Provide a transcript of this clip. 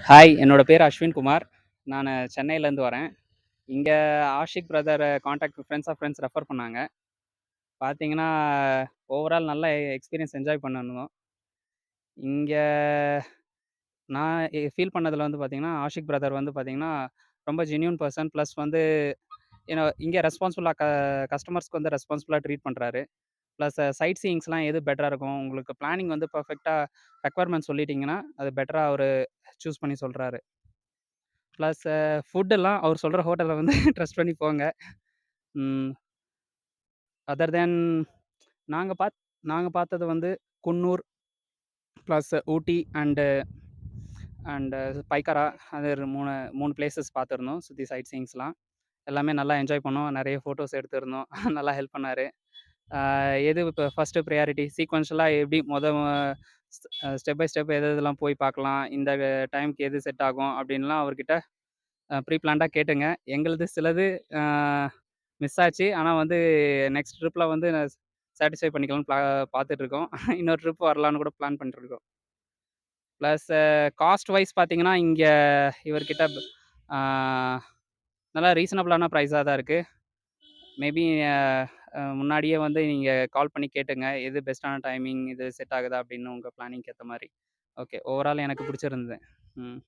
Hi, என்னோட பேர் அஸ்வின் குமார். நானு சென்னையிலேருந்து வரேன். இங்க Ashiq brother contact friends of friends refer பண்ணாங்க. பார்த்தீங்கன்னா, ஓவரால் நல்ல எக்ஸ்பீரியன்ஸ் என்ஜாய் பண்ணிருந்தோம். இங்க நான் ஃபீல் பண்ணதுல வந்து பார்த்தீங்கன்னா, ஆஷிக் பிரதர் வந்து பார்த்தீங்கன்னா, ரொம்ப ஜென்யூன் பெர்சன். ப்ளஸ் வந்து இங்க ரெஸ்பான்சிபிளா கஸ்டமர்ஸ்க்கு வந்து ரெஸ்பான்சிபிளா ட்ரீட் பண்றாரு. ப்ளஸ் சைட் சீயிங்ஸ்லாம் எது பெட்டரா இருக்கும், உங்களுக்கு பிளானிங் வந்து பெர்ஃபெக்ட்டா ரெக்வயர்மெண்ட் சொல்லிட்டீங்கன்னா, அது பெட்டரா அவரு சூஸ் பண்ணி சொல்றாரு. ப்ளஸ் ஃபுட்டெல்லாம் அவர் சொல்ற ஹோட்டல்ல வந்து ட்ரஸ்ட் பண்ணி போங்க. ம். அதர் தேன் நாங்க பாத் நாங்க பார்த்தது வந்து Coonoor, plus Ooty and Pykara. அது 3 பிளேஸஸ் பார்த்துருந்தோம். சுத்தி சைட் சீயிங்ஸ்லாம். எல்லாமே நல்லா என்ஜாய் பண்ணோம். நெறைய ஃபோட்டோஸ் எடுத்திருந்தோம். நல்லா ஹெல்ப் பண்ணாரு. எது இப்ப ஃபர்ஸ்ட்டு ப்ரியாரிட்டி சீக்வென்ஷியலா எப்படி ஸ்டெப் பை ஸ்டெப் எது எதெல்லாம் போய் பார்க்கலாம், இந்த டைம்க்கு எது செட் ஆகும் அப்படின்லாம் அவர்கிட்ட ப்ரீ பிளான்டா கேட்டுங்க. எங்களுது சிலது அ மிஸ் ஆச்சு. ஆனா வந்து நெக்ஸ்ட் ட்ரிப்ல வந்து சாட்டிஸ்ஃபை பண்ணிக்கலாம்னு பார்த்துட்டுருக்கோம். இன்னொரு ட்ரிப் வரலான்னு கூட பிளான் பண்ணிட்டுருக்கோம். ப்ளஸ் காஸ்ட் வைஸ் பார்த்தீங்கன்னா, இங்க இவர்கிட்ட ஆ நல்லா ரீசனபிளான ப்ரைஸா தான் இருக்கு. மேபி அ அ முன்னாடியே வந்து நீங்க கால் பண்ணி கேட்டுங்க. எது பெஸ்ட்டான டைமிங், இது செட் ஆகுதா அப்படின்னு உங்க பிளானிங்க்கு ஏத்த மாரி. ஓகே. ஓவரால் எனக்கு பிடிச்சிருந்தது. ம்.